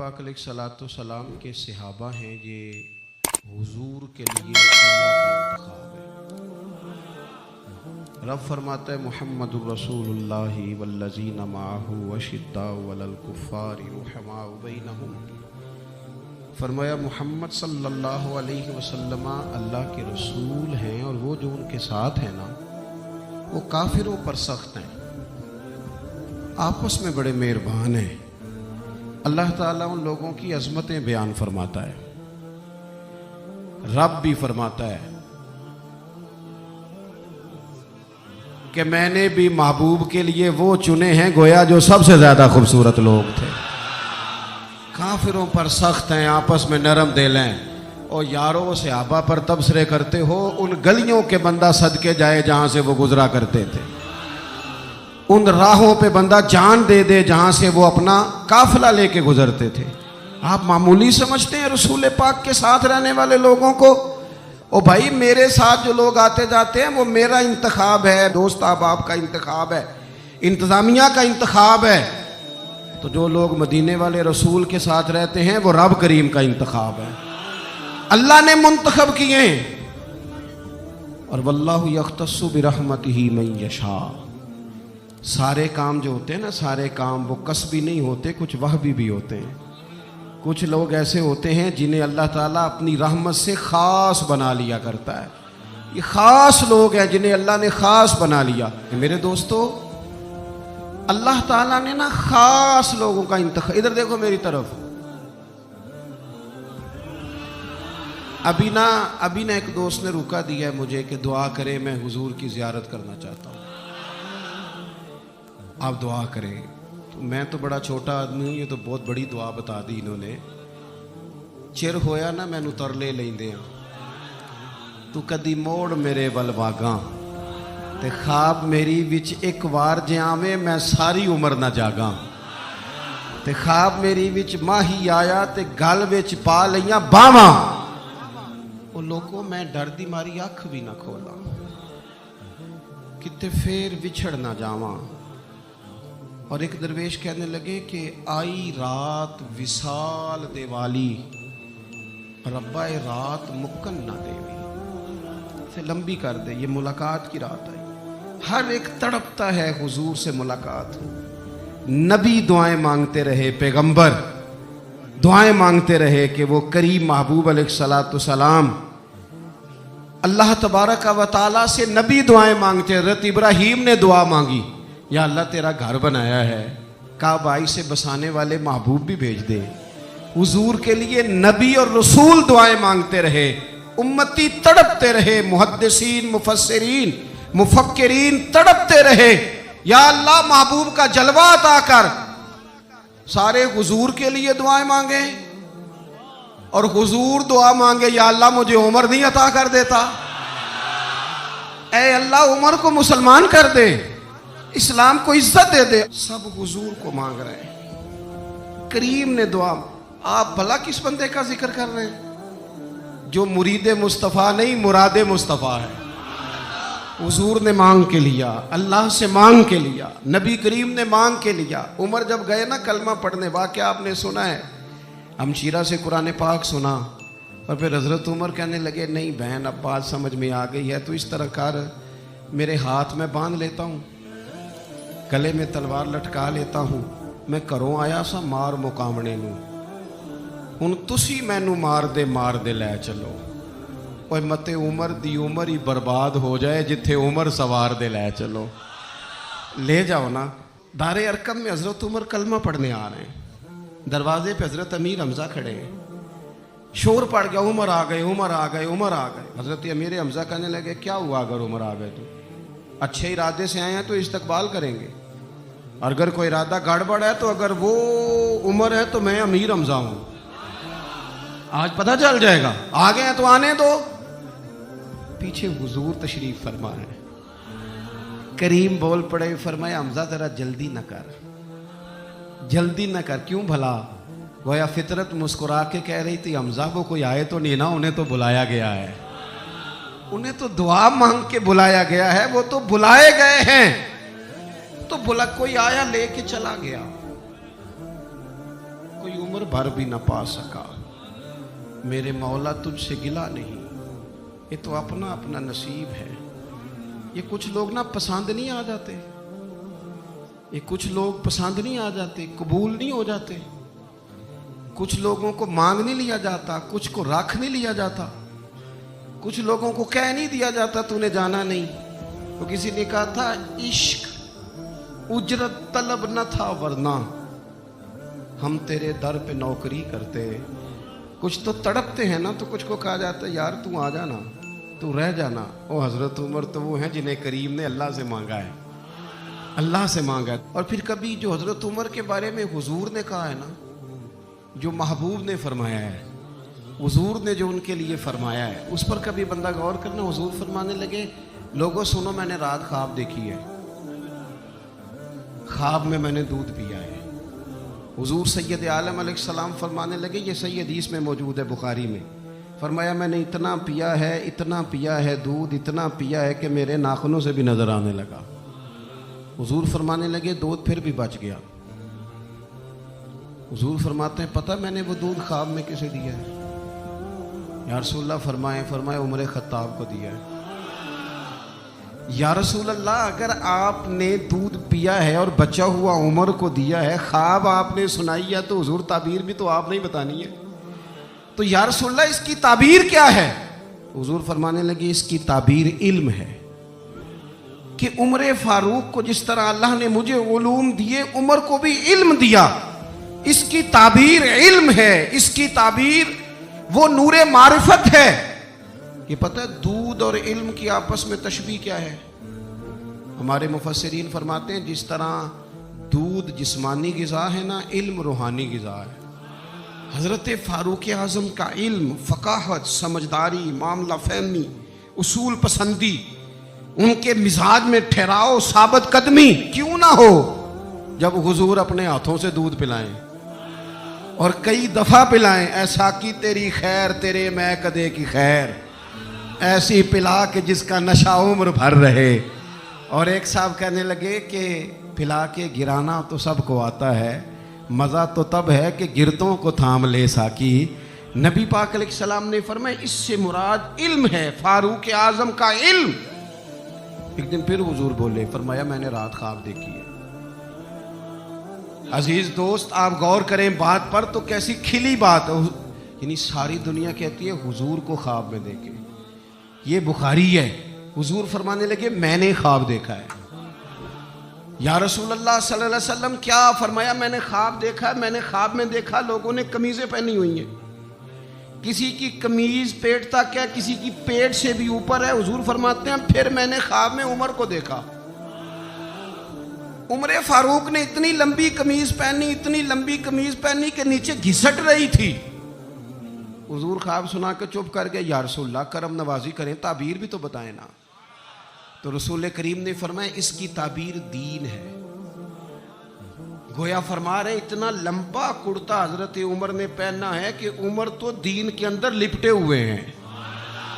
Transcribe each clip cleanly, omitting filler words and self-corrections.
पाक अलैहिस्सलाम के सहाबा हैं, ये हुजूर के लिए अल्लाह का इंतखाब है। रब फरमाता है मुहम्मदुर रसूलुल्लाहि वल्लज़ीना माअहु अशिद्दाउ अलल कुफ़्फ़ारि रुहमाउ बैनहुम। फरमाया मोहम्मद सल्लल्लाहु अलैहि वसल्लम अल्लाह के रसूल हैं और वो जो उनके साथ हैं ना, वो काफिरों पर सख्त हैं, आपस में बड़े मेहरबान हैं। अल्लाह ताला उन लोगों की अजमतें बयान फरमाता है। रब भी फरमाता है कि मैंने भी महबूब के लिए वो चुने हैं गोया जो सबसे ज्यादा खूबसूरत लोग थे। काफिरों पर सख्त हैं, आपस में नरम दिल हैं। और यारों सहाबा पर तबसरे करते हो, उन गलियों के बंदा सदके जाए जहां से वो गुजरा करते थे, उन राहों पे बंदा जान दे दे जहां से वो अपना काफिला लेके गुजरते थे। आप मामूली समझते हैं रसूल पाक के साथ रहने वाले लोगों को? ओ भाई, मेरे साथ जो लोग आते जाते हैं वो मेरा इंतखाब है, दोस्त अहबाब का इंतखाब है, इंतजामिया का इंतखाब है। तो जो लोग मदीने वाले रसूल के साथ रहते हैं वो रब करीम का इंतखाब है, अल्लाह ने मुंतखब किए। और वल्लाहु यख्तस्सु बिरहमतिही मन यशा। सारे काम जो होते हैं ना, सारे काम वो कसबी नहीं होते, कुछ वहबी भी होते हैं। कुछ लोग ऐसे होते हैं जिन्हें अल्लाह ताला अपनी रहमत से ख़ास बना लिया करता है। ये ख़ास लोग हैं जिन्हें अल्लाह ने ख़ास बना लिया। मेरे दोस्तों, अल्लाह ताला ने ना ख़ास लोगों का इंतखाब। इधर देखो मेरी तरफ। अभी ना एक दोस्त ने रुका दिया है मुझे कि दुआ करें, मैं हुजूर की ज़ियारत करना चाहता हूँ, आप दुआ करें। तो मैं तो बड़ा छोटा आदमी हूँ, ये तो बहुत बड़ी दुआ बता दी इन्होंने। चिर होया ना मैनू तरले लेंदे आ, तू कदी मोड़ मेरे वल वागा, ते ख्वाब मेरी विच एक वार जे आवे मैं सारी उम्र ना जागा। ते ख्वाब मेरी विच माही आया ते गल विच पा लईयां बावां। ओ लोगों, मैं डर दी मारी अख भी ना खोला, किते फेर विछड़ ना जावां। और एक दरवेश कहने लगे कि आई रात विसाल देवाली, रब्बा रात मुक्कन ना देवी, से लंबी कर दे, ये मुलाकात की रात आई। हर एक तड़पता है हुजूर से मुलाकात हो। नबी दुआएं मांगते रहे, पैगंबर दुआएं मांगते रहे कि वो करीम महबूब अलैहिस्सलाम अल्लाह तबारक व तआला से नबी दुआएं मांगते। हज़रत इब्राहीम ने दुआ मांगी, या अल्लाह तेरा घर बनाया है, काबाई से बसाने वाले महबूब भी भेज दे। हुजूर के लिए नबी और रसूल दुआएं मांगते रहे, उम्मती तड़पते रहे, मुहद्दिसीन मुफस्सिरीन मुफक्किरीन तड़पते रहे, या अल्लाह महबूब का जलवा अता कर। सारे हुजूर के लिए दुआएं मांगे और हुजूर दुआ मांगे, या अल्लाह मुझे उम्र नहीं अता कर देता, ऐ अल्लाह उम्र को मुसलमान कर दे, इस्लाम को इज्जत दे दे। सब हुजूर को मांग रहे हैं। करीम ने दुआ। आप भला किस बंदे का जिक्र कर रहे हैं जो मुरीद मुस्तफ़ा नहीं, मुरादे मुस्तफ़ा है। हुजूर ने मांग के लिया, अल्लाह से मांग के लिया, नबी करीम ने मांग के लिया। उमर जब गए ना कलमा पढ़ने, वाक़या आपने सुना है, हमशीरा से कुरान पाक सुना और फिर हज़रत उमर कहने लगे, नहीं बहन अब बात समझ में आ गई है, तो इस तरह कर, मेरे हाथ में बांध लेता हूँ, गले में तलवार लटका लेता हूँ, मैं घरों आया सा मार मुकामने नूं, हुण तुसी मैनू मार दे लै चलो। ओए मते उमर दी उमर ही बर्बाद हो जाए, जिथे उमर सवार दे लै चलो। ले जाओ ना। दारे अरकम में हज़रत उमर कलमा पढ़ने आ रहे हैं, दरवाजे पे हज़रत अमीर हमजा खड़े हैं। शोर पड़ गया, उमर आ गए, उमर आ गए, उमर आ गए। हज़रत अमीर हमजा कहने लगे, क्या हुआ अगर उमर आ गए तो? अच्छे इरादे से आए हैं तो इस्तकबाल करेंगे, और अगर कोई इरादा गड़बड़ है तो अगर वो उमर है तो मैं अमीर हमजा हूं, आज पता चल जाएगा। आ गए हैं तो आने दो। पीछे हुजूर तशरीफ फरमा है, करीम बोल पड़े, फरमाया हमजा जरा जल्दी न कर, जल्दी न कर। क्यों भला? गोया फितरत मुस्कुरा के कह रही थी, हमजा को कोई आए तो नहीं ना, उन्हें तो बुलाया गया है, उन्हें तो दुआ मांग के बुलाया गया है, वो तो बुलाए गए हैं। तो बुला कोई आया लेके चला गया, कोई उम्र भर भी ना पा सका। मेरे मौला तुझसे गिला नहीं, ये तो अपना अपना नसीब है। ये कुछ लोग ना पसंद नहीं आ जाते, ये कुछ लोग पसंद नहीं आ जाते, कबूल नहीं हो जाते। कुछ लोगों को मांग नहीं लिया जाता, कुछ को रख नहीं लिया जाता, कुछ लोगों को कह नहीं दिया जाता तूने जाना नहीं। तो किसी ने कहा था इश्क उजरत तलब न था, वरना हम तेरे दर पे नौकरी करते। कुछ तो तड़पते हैं ना, तो कुछ को कहा जाता है यार तू आ जाना, तू रह जाना। ओ हजरत उमर तो वो हैं जिन्हें करीम ने अल्लाह से मांगा है, अल्लाह से मांगा है। और फिर कभी जो हजरत उमर के बारे में हुजूर ने कहा है ना, जो महबूब ने फरमाया है, हुजूर ने जो उनके लिए फरमाया है, उस पर कभी बंदा गौर करना। हुजूर फरमाने लगे लोगों सुनो, मैंने रात ख्वाब देखी है, ख्वाब में मैंने दूध पिया है। हुजूर सैयद आलम अलैहिस्सलाम फरमाने लगे, ये सही हदीस में मौजूद है बुखारी में, फरमाया मैंने इतना पिया है, इतना पिया है दूध, इतना पिया है कि मेरे नाखूनों से भी नजर आने लगा। हुजूर फरमाने लगे दूध फिर भी बच गया। हुजूर फरमाते हैं पता मैंने वो दूध ख्वाब में किसे दिया है? या रसूलल्लाह फरमाए उमर खत्ताब को दिया है। या रसूल अल्लाह, अगर आपने दूध पिया है और बचा हुआ उमर को दिया है, ख्वाब आपने सुनाई है, तो हुजूर ताबीर भी तो आपने ही बतानी है। तो या रसूल अल्लाह इसकी ताबीर क्या है? हुजूर फरमाने लगे इसकी ताबीर इल्म है कि उमर फारूक को जिस तरह अल्लाह ने मुझे उलूम दिए, उमर को भी इल्म दिया। इसकी ताबीर इल्म है, इसकी ताबीर वो नूरे मारिफत है। कि पता है दूध और इल्म की आपस में तशबीह क्या है? हमारे मुफस्सिरीन फरमाते हैं जिस तरह दूध जिस्मानी गिज़ा है ना, इल्म रूहानी गिज़ा है। हज़रत फारूक आज़म का इल्म, फ़काहत, समझदारी, मामला फहमी, उसूल पसंदी, उनके मिजाज में ठहराव, साबित कदमी क्यों ना हो जब हुजूर अपने हाथों से दूध पिलाएं और कई दफ़ा पिलाएं। ऐसा की तेरी खैर तेरे मैं कदे की खैर, ऐसी पिला के जिसका नशा उम्र भर रहे। और एक साहब कहने लगे कि पिला के गिराना तो सबको आता है, मज़ा तो तब है कि गिरतों को थाम ले साकी। नबी पाक अलैहिस्सलाम ने फरमाया इससे मुराद इल्म है, फारूक आज़म का इल्म। एक दिन फिर हुजूर बोले, फरमाया मैंने रात ख्वाब देखी है। अजीज दोस्त आप गौर करें बात पर, तो कैसी खिली बात है। यानी सारी दुनिया कहती है हुजूर को ख्वाब में देखे। ये बुखारी है। हुजूर फरमाने लगे मैंने ख्वाब देखा है। या रसूल अल्लाह सल्लल्लाहु अलैहि वसल्लम क्या? फरमाया मैंने ख्वाब देखा है। मैंने ख्वाब में देखा लोगों ने कमीजें पहनी हुई हैं, किसी की कमीज पेट तक है, किसी की पेट से भी ऊपर है। हुजूर फरमाते हैं फिर मैंने ख्वाब में उमर को देखा। उमर फारूक ने इतनी लंबी कमीज पहनी, इतनी लंबी कमीज पहनी कि नीचे घिसट रही थी। हुजूर ख्वाब सुना के चुप कर गए। या रसूलल्लाह करम नवाजी करें, ताबीर भी तो बताएं ना। तो रसूल करीम ने फरमाया इसकी ताबीर दीन है। गोया फरमा रहे इतना लंबा कुर्ता हजरत उमर ने पहना है कि उमर तो दीन के अंदर लिपटे हुए हैं।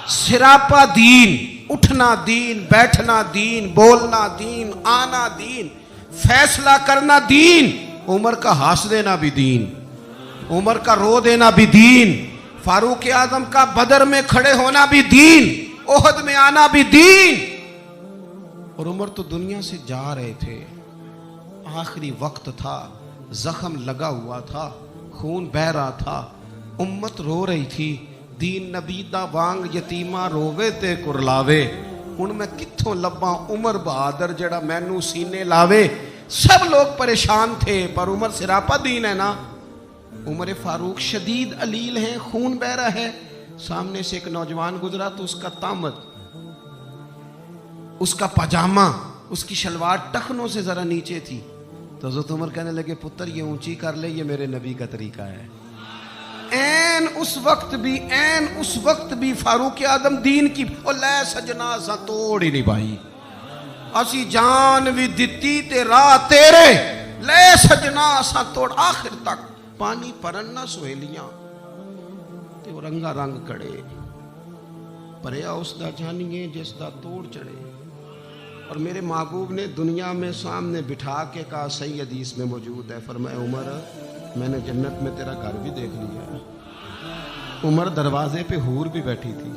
सिरापा दीन, उठना दीन, बैठना दीन, बोलना दीन, आना दीन, फैसला करना दीन। उमर का हंस देना भी दीन, उमर का रो देना भी दीन, फारूक आजम का बदर में खड़े होना भी दीन, ओहद में आना भी दीन। और उमर तो दुनिया से जा रहे थे, आखिरी वक्त था, जख्म लगा हुआ था, खून बह रहा था, उम्मत रो रही थी। दीन नबी दा वांग यतीमा रोवे ते कुरलावे, हुण मैं कित्थों लब्बां उमर बहादुर जेड़ा मैनू सीने लावे। सब लोग परेशान थे, पर उमर सिरापा दीन है ना। उमर फारूक शदीद अलील हैं, खून बह रहा है। सामने से एक नौजवान गुजरा तो उसका तामद, उसका पजामा, उसकी शलवार टखनों से जरा नीचे थी। तो हज़रत उमर कहने लगे पुत्र ये ऊंची कर ले, ये मेरे नबी का तरीका है। ऐन उस वक्त भी फारूक आदम दीन की लै सजना सा तोड़ ही नहीं पाई। असी जान भी दिती ते राह तेरे, ले सजना सा तोड़। आखिर तक पानी भरन ना सहेलियां ते वो रंगा रंग कड़े, भरिया उसदा जानिए जिसदा तोड़ चढ़े। اور میرے محبوب نے دنیا میں سامنے بٹھا کے کہا، صحیح حدیث میں موجود ہے، فرمایا عمر میں نے جنت میں تیرا گھر بھی دیکھ لیا ہے۔ عمر دروازے پہ حور بھی بیٹھی تھی،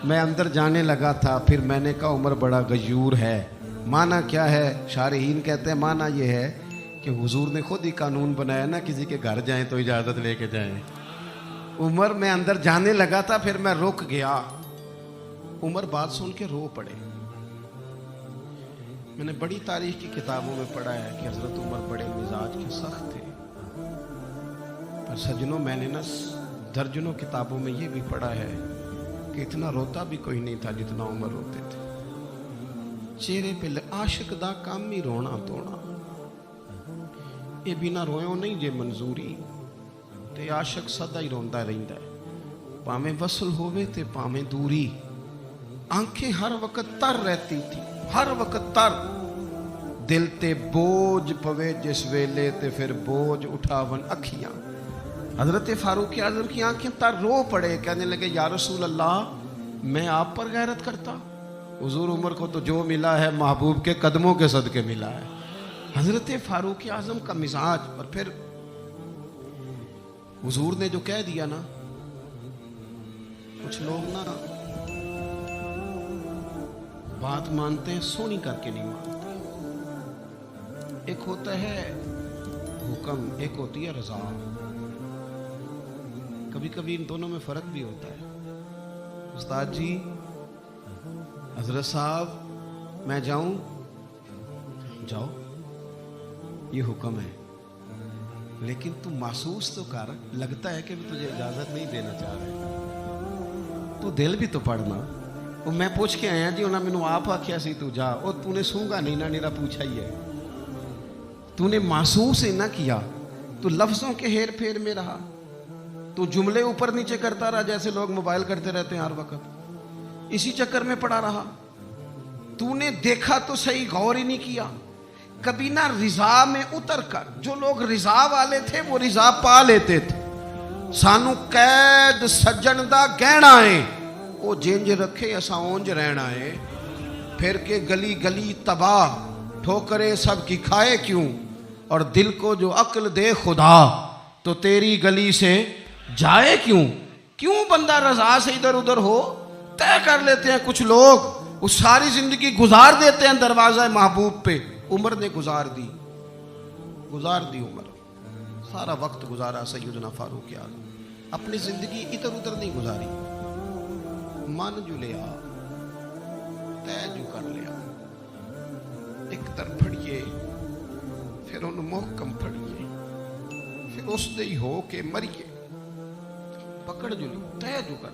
میں اندر جانے لگا تھا، پھر میں نے کہا عمر بڑا غیور ہے۔ معنی کیا ہے؟ شارحین کہتے ہیں معنی یہ ہے کہ حضور نے خود ہی قانون بنایا نا، کسی کے گھر جائیں تو اجازت لے کے جائیں۔ عمر میں اندر جانے لگا تھا، پھر میں رک گیا۔ عمر بات سن کے رو پڑے۔ میں نے بڑی تاریخ کی کتابوں میں پڑھا ہے کہ حضرت عمر بڑے مزاج کے سخت تھے، پر سجنوں میں نے نا درجنوں کتابوں میں یہ بھی پڑھا ہے کہ اتنا روتا بھی کوئی نہیں تھا جتنا عمر روتے تھے۔ چہرے پہ عاشق دا کام ہی رونا توڑا، یہ بنا رویوں نہیں جے منظوری، تے عاشق سدا ہی روندا رہندا ہے، پاویں وصل ہووے تے پاویں دوری۔ آنکھیں ہر وقت تر رہتی تھی، ہر وقت تر، دل تے بوجھ پوے جس ویلے تے پھر بوجھ اٹھاون اکھیاں۔ حضرت فاروق اعظم کی آنکھیں تر، رو پڑے، کہنے لگے یا رسول اللہ میں آپ پر غیرت کرتا؟ حضور عمر کو تو جو ملا ہے محبوب کے قدموں کے صدقے ملا ہے۔ حضرت فاروق اعظم کا مزاج، اور پھر حضور نے جو کہہ دیا نا، کچھ لوگ نا بات مانتے ہیں سونی کر کے نہیں مانتے۔ ایک ہوتا ہے حکم، ایک ہوتی ہے رضا۔ کبھی کبھی ان دونوں میں فرق بھی ہوتا ہے۔ استاد جی، حضرت صاحب میں جاؤں؟ جاؤ، یہ حکم ہے، لیکن تم محسوس تو کر، لگتا ہے کہ تجھے اجازت نہیں دینا چاہ رہے، تو دل بھی تو پڑھنا۔ وہ میں پوچھ کے آیا جی، انہوں نے مینوں آپ آکھیا سی تو جا، اور تو نے سونگا نہیں نا، نیرا پوچھا ہی ہے، تو نے محسوس ہی نہ کیا، تو لفظوں کے ہیر پھیر میں رہا، تو جملے اوپر نیچے کرتا رہا جیسے لوگ موبائل کرتے رہتے ہیں ہر وقت، اسی چکر میں پڑا رہا۔ تو نے دیکھا تو صحیح، غور ہی نہیں کیا کبھی نہ رضا میں اتر کر۔ جو لوگ رضا والے تھے وہ رضا پا لیتے تھے۔ سانو قید سجن دا گہنا ہے، وہ جنج رکھے اسا اونج رہنا ہے، پھر کے گلی گلی تباہ، ٹھوکرے سب کی کھائے کیوں، اور دل کو جو عقل دے خدا تو تیری گلی سے جائے کیوں۔ کیوں بندہ رضا سے ادھر ادھر ہو؟ طے کر لیتے ہیں کچھ لوگ، وہ ساری زندگی گزار دیتے ہیں دروازہ محبوب پہ۔ عمر نے گزار دی عمر، سارا وقت گزارا سیدنا فاروق اعظم، اپنی زندگی ادھر ادھر نہیں گزاری، من جو لیا، طے جو کر لیا، ایک در پھڑیے، پھر ان محکم پھڑیے، پھر اس دے ہو کے مریے، پکڑ جو لی، طے جو کر،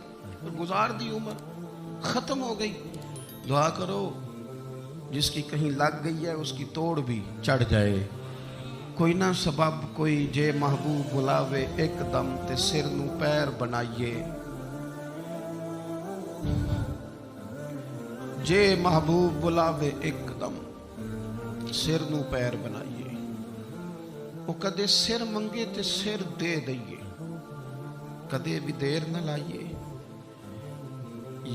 گزار دی عمر، ختم ہو گئی۔ دعا کرو جس کی کہیں لگ گئی ہے اس کی توڑ بھی چڑھ جائے۔ کوئی نہ سبب کوئی جے محبوب بلاوے ایک دم تے سر نو پیر بنائیے، جے محبوب بلاوے ایک دم سر نو پیر بنائیے، وہ کدے سر منگے تے سر دے دئیے، کدے بھی دیر نہ لائیے،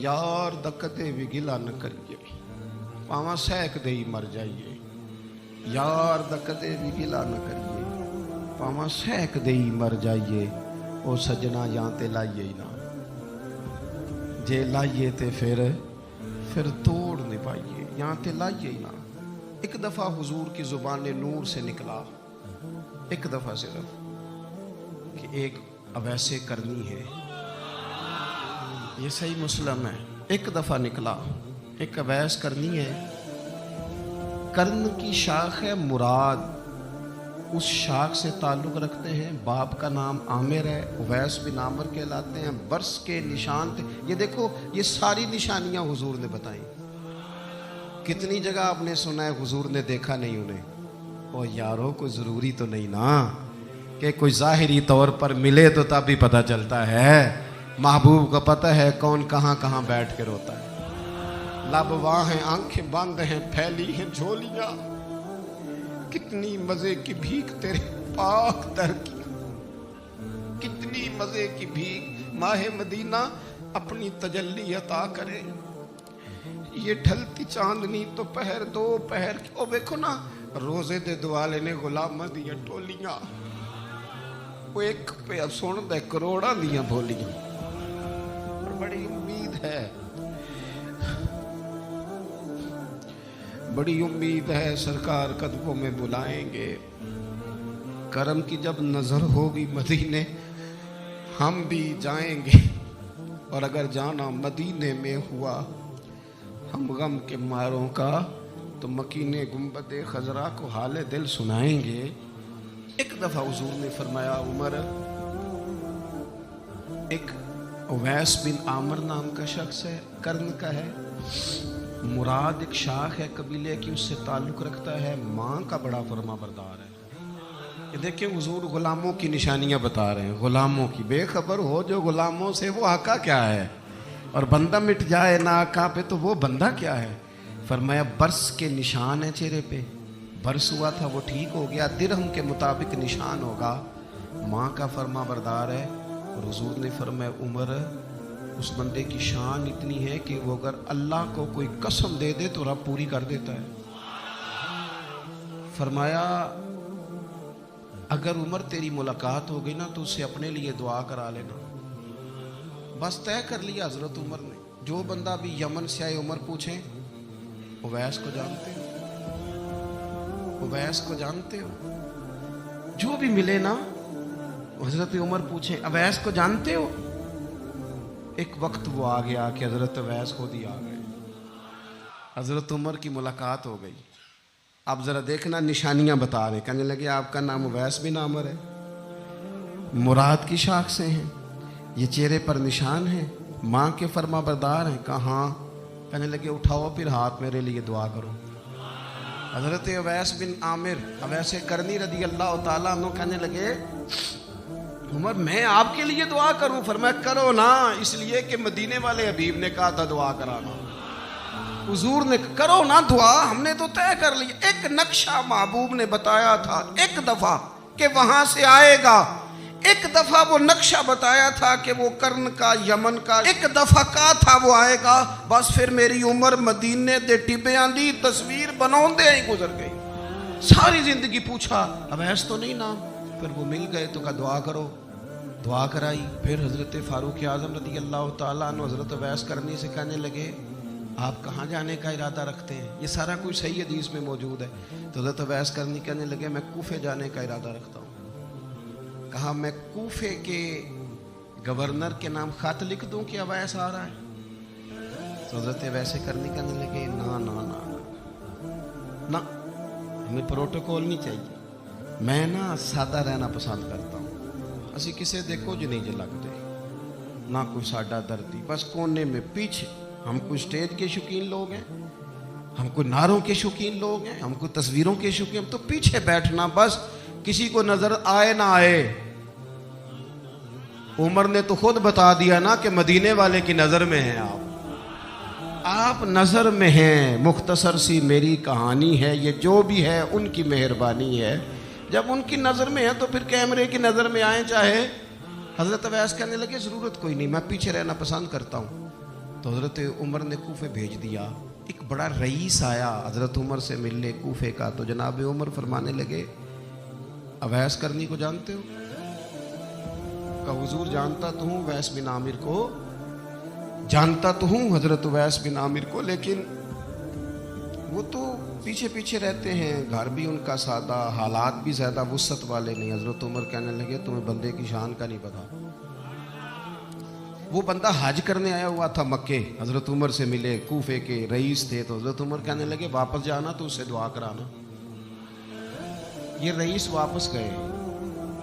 یار دا کدے بھی گلا نہ کریے، پاواں سیک دے ہی مر جائیے، یار دا کدے بھی گلا نہ کریے، پاواں سیک دے ہی مر جائیے، او سجنا یہاں تے لائیے ہی نہ، جے لائیے تے پھر توڑ نہیں پائیے، یہاں تے لائیے ہی نہ۔ ایک دفعہ حضور کی زبان نور سے نکلا، ایک دفعہ صرف، کہ ایک اویسے کرنی ہے، یہ صحیح مسلم ہے، ایک دفعہ نکلا، ایک اویس کرنی ہے۔ کرن کی شاخ ہے مراد، اس شاخ سے تعلق رکھتے ہیں، باپ کا نام عامر ہے، اویس بن عامر کہلاتے ہیں، برس کے نشان تھے۔ یہ دیکھو یہ ساری نشانیاں حضور نے بتائیں۔ کتنی جگہ آپ نے سنا ہے حضور نے دیکھا نہیں انہیں، او یارو کوئی ضروری تو نہیں نا کہ کوئی ظاہری طور پر ملے تو تب بھی پتہ چلتا ہے۔ محبوب کو پتہ ہے کون کہاں کہاں بیٹھ کے روتا ہے۔ لب واں ہیں، آنکھیں بند ہیں، پھیلی ہیں جھولیاں، کتنی مزے کی بھیک تیرے پاک در کی، کتنی مزے کی بھیک، ماہ مدینہ اپنی تجلی عطا کرے۔ یہ ढलती चांदनी तो पहर दो पहर ओ वेखो ना रोजे दे दुआले ने गुलामां दियां टोलियां वो एक पे सुन दे करोड़ां दियां बोलियां बड़ी उम्मीद है बड़ी उम्मीद है सरकार कदमों में बुलाएंगे करम की जब नजर होगी मदीने हम भी जाएंगे और अगर जाना मदीने में हुआ हम गम के मारों का तो मकीने गुंबदे खजरा को हाले दिल सुनाएंगे। एक दफा हुजूर ने फरमाया उमर एक उवैस बिन आमिर नाम का शख्स है कर्न का है मुराद एक शाख है कबीले की उससे ताल्लुक रखता है माँ का बड़ा फरमा बरदार है। ये देखिए हुजूर गुलामों की निशानियां बता रहे हैं गुलामों की बेखबर हो जो गुलामों से वो आका क्या है और बंदा मिट जाए ना आका पे तो वो बंदा क्या है। फरमाया बरस के निशान है चेहरे पे बरस हुआ था वो ठीक हो गया दिरहम के मुताबिक निशान होगा माँ का फरमा बरदार है। और हुजूर ने फरमाया उमर उस बंदे की शान इतनी है कि वो अगर अल्लाह को कोई कसम दे दे तो रब पूरी कर देता है। फरमाया अगर उमर तेरी मुलाकात हो गई ना तो उससे अपने लिए दुआ करा लेना। बस तय कर लिया हजरत उमर ने जो बंदा भी यमन से आए उमर पूछे उवैस को जानते हो उवैस को जानते हो जो भी मिले ना हजरत उमर पूछे अवैस को जानते हो। एक वक्त वो आ गया कि हजरत अवैस खुद ही आ गए हजरत उमर की मुलाकात हो गई। आप जरा देखना निशानियां बता रहे कहने लगे आपका नाम उवैस बिन आमिर है मुराद की शाख से हैं ये चेहरे पर निशान है माँ के फरमा बरदार हैं कहाँ कहने लगे उठाओ फिर हाथ मेरे लिए दुआ करो। हजरत उवैस बिन आमिर अवैस करनी रदी अल्लाह ताला अन्हु कहने लगे उमर मैं आपके लिए दुआ करूं। फरमाया करो ना इसलिए कि मदीने वाले हबीब ने कहा था दुआ कराना हुजूर ने करो ना दुआ हमने तो तय कर लिया। एक नक्शा महबूब ने बताया था एक दफा कि वहां से आएगा एक दफा वो नक्शा बताया था कि वो कर्न का यमन का एक दफा कहा था वो आएगा बस फिर मेरी उम्र मदीने दे टिब्बियां दी तस्वीर बनाते ही गुजर गई। सारी जिंदगी पूछा अवैस तो नहीं नाम फिर वो मिल गए तो कहा दुआ करो दुआ कराई। फिर हजरत फारूक आजम रदी अल्लाह ताला अन्हु हजरत अवैस करनी से कहने लगे आप कहाँ जाने का इरादा रखते हैं। ये सारा कुछ सही हदीस में मौजूद है। तो हजरत अवैस करनी कहने लगे मैं कूफे जाने का इरादा रखता हूँ। कहा मैं कूफे के गवर्नर के नाम खत लिख दूं कि अवैस आ रहा है। तो हजरत वैसे करनी कहने लगे ना ना ना ना हमें प्रोटोकॉल नहीं चाहिए मैं ना सादा रहना पसंद करता हूँ असी किसी दे कुछ नहीं जे लगते ना कोई साडा दर्दी बस कोने में पीछे हम कोई स्टेज के शौकीन लोग हैं हम कोई नारों के शौकीन लोग हैं हम कोई तस्वीरों के शौकीन तो पीछे बैठना बस किसी को नजर आए ना आए। उमर ने तो खुद बता दिया ना कि मदीने वाले की नजर में हैं आप नजर में हैं। मुख्तसर सी मेरी कहानी है ये जो भी है उनकी मेहरबानी है जब उनकी नजर में है तो फिर कैमरे की नजर में आए चाहे। हजरत अवैस कहने लगे जरूरत कोई नहीं मैं पीछे रहना पसंद करता हूँ। तो हजरत उमर ने कूफे भेज दिया। एक बड़ा रईस आया हजरत उमर से मिलने कूफे का तो जनाब उमर फरमाने लगे अवैस करनी को जानते हो। का हुजूर जानता तो हूँ वैस बिन आमिर को जानता तो हूँ हजरत वैस बिन आमिर को लेकिन वो तो पीछे पीछे रहते हैं घर भी उनका सादा हालात भी ज़्यादा वुसत वाले नहीं। हजरत उमर कहने लगे तुम्हें बंदे की शान का नहीं पता। वो बंदा हज करने आया हुआ था मक्के हजरत उमर से मिले कूफे के रईस थे। तो हजरत उमर कहने लगे वापस जाना तो उससे दुआ कराना। ये रईस वापस गए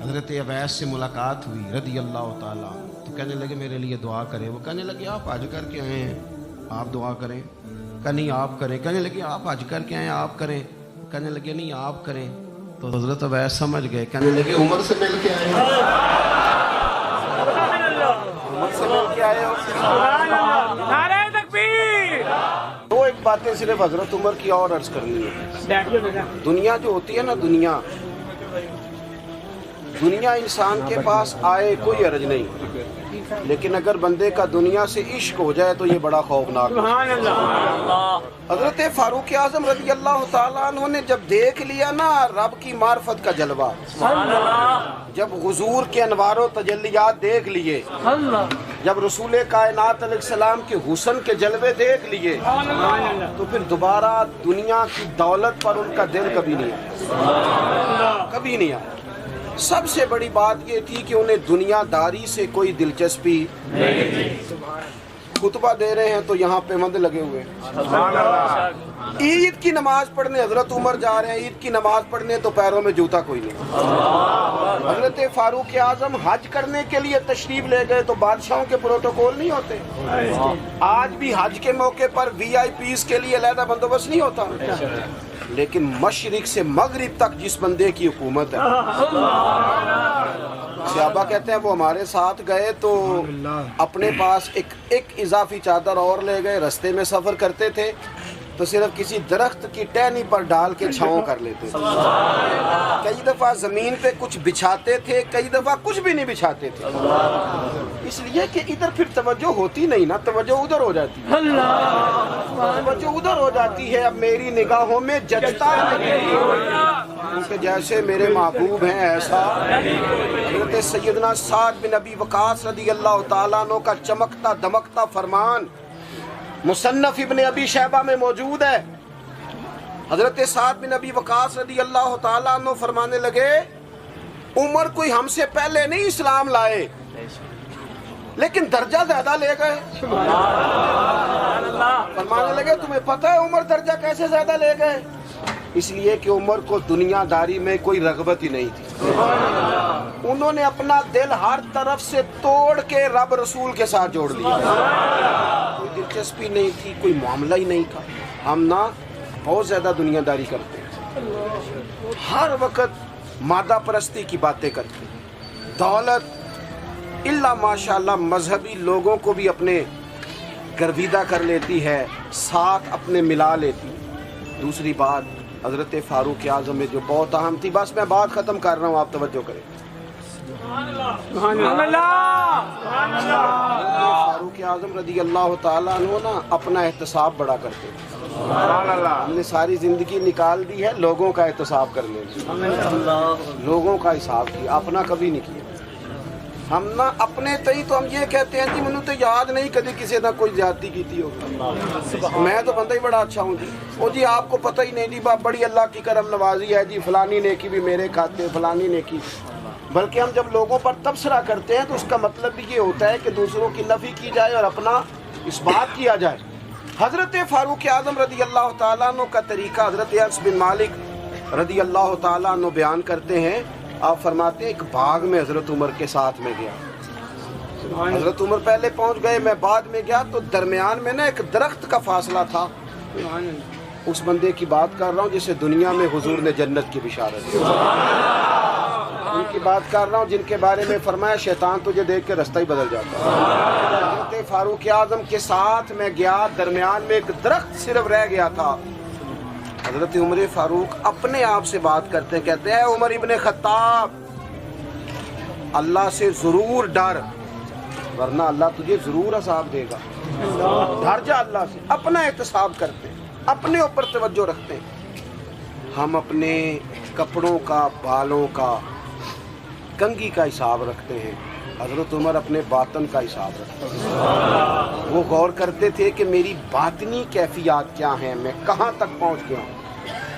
हजरत अवैस से मुलाकात हुई रदी अल्लाह ताला तो कहने लगे मेरे लिए दुआ करें। वो कहने लगे आप हज करके आए हैं आप दुआ करें। कहा नहीं आप करें। कहने लगे आप हज करके आए आप करें। कहने लगे नहीं आप करें। तो हजरत अवैस समझ गए कहने लगे उमर से मिल के आए उमर से मिल के आए तो एक बातें सिर्फ हजरत उमर की और अर्ज करनी है। दुनिया जो होती है ना दुनिया دنیا انسان کے پاس آئے کوئی عرض نہیں، لیکن اگر بندے کا دنیا سے عشق ہو جائے تو یہ بڑا خوفناک ہے۔ حضرت فاروق اعظم رضی اللہ تعالیٰ عنہ نے جب دیکھ لیا نا رب کی معرفت کا جلوہ، جب حضور کے انوار و تجلیات دیکھ لیے، جب رسول کائنات علیہ السلام کے حسن کے جلوے دیکھ لیے، تو پھر دوبارہ دنیا کی دولت پر ان کا دل کبھی نہیں آیا، کبھی نہیں آیا۔ سب سے بڑی بات یہ تھی کہ انہیں دنیا داری سے کوئی دلچسپی نہیں تھی۔ خطبہ دے رہے ہیں تو یہاں پہ مند لگے ہوئے ہیں، عید کی نماز پڑھنے حضرت عمر جا رہے ہیں، عید کی نماز پڑھنے تو پیروں میں جوتا کوئی نہیں۔ حضرت فاروق اعظم حج کرنے کے لیے تشریف لے گئے تو بادشاہوں کے پروٹوکول نہیں ہوتے، آج بھی حج کے موقع پر وی آئی پیز کے لیے علیحدہ بندوبست نہیں ہوتا، لیکن مشرق سے مغرب تک جس بندے کی حکومت ہے، صحابہ کہتے ہیں وہ ہمارے ساتھ گئے تو اپنے پاس ایک اضافی چادر اور لے گئے، رستے میں سفر کرتے تھے تو صرف کسی درخت کی ٹہنی پر ڈال کے چھاؤں کر لیتے تھے، کئی دفعہ زمین پہ کچھ بچھاتے تھے، کئی دفعہ کچھ بھی نہیں بچھاتے تھے، اس لیے کہ ادھر پھر توجہ ہوتی نہیں نا، توجہ ادھر ہو جاتی ہے، توجہ ادھر ہو جاتی ہے۔ اب میری نگاہوں میں جچتا نہیں کیونکہ جیسے میرے محبوب ہیں ایسا۔ حضرت سیدنا سعد بن ابی وقاص رضی اللہ تعالیٰ عنہ کا چمکتا دمکتا فرمان مصنف ابن ابی شیبہ میں موجود ہے۔ حضرت سعد بن ابی وقاص رضی اللہ تعالیٰ عنہ فرمانے لگے، عمر کوئی ہم سے پہلے نہیں اسلام لائے لیکن درجہ زیادہ لے گئے۔ فرمانے لگے تمہیں پتہ ہے عمر درجہ کیسے زیادہ لے گئے؟ اس لیے کہ عمر کو دنیا داری میں کوئی رغبت ہی نہیں تھی، انہوں نے اپنا دل ہر طرف سے توڑ کے رب رسول کے ساتھ جوڑ لیا، کوئی دلچسپی نہیں تھی، کوئی معاملہ ہی نہیں تھا۔ ہم نا بہت زیادہ دنیا داری کرتے ہیں، ہر وقت مادہ پرستی کی باتیں کرتے ہیں، دولت الا ماشاءاللہ مذہبی لوگوں کو بھی اپنے گرویدہ کر لیتی ہے، ساتھ اپنے ملا لیتی۔ دوسری بات حضرت فاروق اعظم میں جو بہت اہم تھی، بس میں بات ختم کر رہا ہوں، آپ توجہ کریں۔ فاروق اعظم رضی اللہ تعالیٰ عنہ نا اپنا احتساب بڑا کرتے ہیں، ہم نے ساری زندگی نکال دی ہے لوگوں کا احتساب کرنے میں، لوگوں کا حساب کیا، اپنا کبھی نہیں کیا۔ ہم نا اپنے تئی تو ہم یہ کہتے ہیں کہ منو تو یاد نہیں کدی کسی نہ کوئی زیادتی کیتی ہوگی، میں تو بندہ ہی بڑا اچھا ہوں جی، او جی آپ کو پتہ ہی نہیں جی بڑی اللہ کی کرم نوازی ہے جی، فلانی نیکی بھی میرے کھاتے، فلانی نیکی۔ بلکہ ہم جب لوگوں پر تبصرہ کرتے ہیں تو اس کا مطلب بھی یہ ہوتا ہے کہ دوسروں کی نفی کی جائے اور اپنا اس بات کیا جائے۔ حضرت فاروق اعظم رضی اللہ تعالیٰ عنہ کا طریقہ حضرت انس بن مالک رضی اللہ تعالیٰ عنہ بیان کرتے ہیں، آپ فرماتے ہیں ایک باغ میں حضرت عمر کے ساتھ میں گیا، حضرت عمر پہلے پہنچ گئے، میں بعد میں گیا، تو درمیان میں نا ایک درخت کا فاصلہ تھا، اس بندے کی بات کر رہا ہوں جسے دنیا میں حضور نے جنت کی بشارت دی، ان کی بات کر رہا ہوں جن کے بارے میں فرمایا شیطان تجھے دیکھ کے رستہ ہی بدل جاتا ہے۔ حضرت فاروق اعظم کے ساتھ میں گیا، درمیان میں ایک درخت صرف رہ گیا تھا، حضرت عمر فاروق اپنے آپ سے بات کرتے ہیں، کہتے ہیں عمر ابن خطاب اللہ سے ضرور ڈر ورنہ اللہ تجھے ضرور عذاب دے گا، ڈر جا اللہ سے۔ اپنا احتساب کرتے ہیں، اپنے اوپر توجہ رکھتے ہیں، ہم اپنے کپڑوں کا، بالوں کا، کنگھی کا حساب رکھتے ہیں، حضرت عمر اپنے باطن کا حساب رکھتے ہیں، وہ غور کرتے تھے کہ میری باطنی کیفیات کیا ہیں، میں کہاں تک پہنچ گیا ہوں۔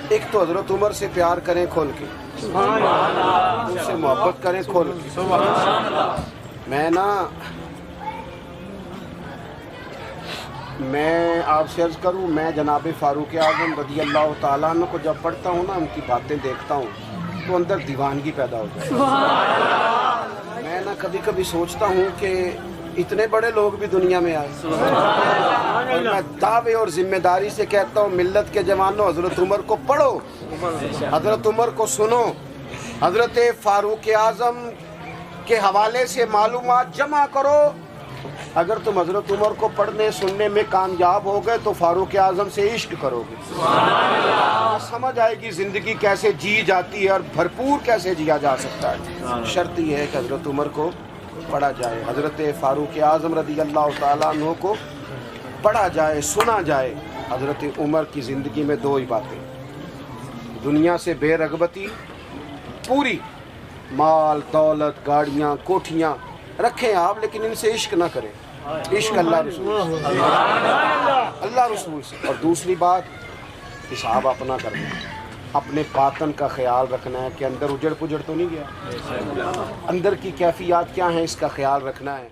ایک تو حضرت عمر سے پیار کریں کھول کے، ان سے محبت کریں کھول کے۔ میں آپ سے عرض کروں، میں جناب فاروق اعظم رضی اللہ تعالیٰ عنہ کو جب پڑھتا ہوں نا، ان کی باتیں دیکھتا ہوں تو اندر دیوانگی پیدا ہو جائے۔ میں نا کبھی کبھی سوچتا ہوں کہ اتنے بڑے لوگ بھی دنیا میں آئے، اور میں دعوے اور ذمہ داری سے کہتا ہوں ملت کے جوانوں، حضرت عمر کو پڑھو، حضرت عمر کو سنو، حضرت فاروق اعظم کے حوالے سے معلومات جمع کرو اگر تم حضرت عمر کو پڑھنے سننے میں کامیاب ہو گئے تو فاروق اعظم سے عشق کرو گے، سمجھ آئے گی زندگی کیسے جی جاتی ہے اور بھرپور کیسے جیا جا سکتا ہے۔ شرط یہ ہے کہ حضرت عمر کو پڑھا جائے، حضرت فاروق اعظم رضی اللہ تعالیٰ عنہ کو پڑھا جائے، سنا جائے۔ حضرت عمر کی زندگی میں دو ہی باتیں، دنیا سے بے رغبتی پوری، مال دولت گاڑیاں کوٹھیاں رکھیں آپ لیکن ان سے عشق نہ کریں، عشق اللہ رسول سے، اللہ رسول سے۔ اور دوسری بات، حساب اپنا کرنا ہے، اپنے باطن کا خیال رکھنا ہے کہ اندر اجڑ پجڑ تو نہیں گیا، اندر کی کیفیات کیا ہیں اس کا خیال رکھنا ہے۔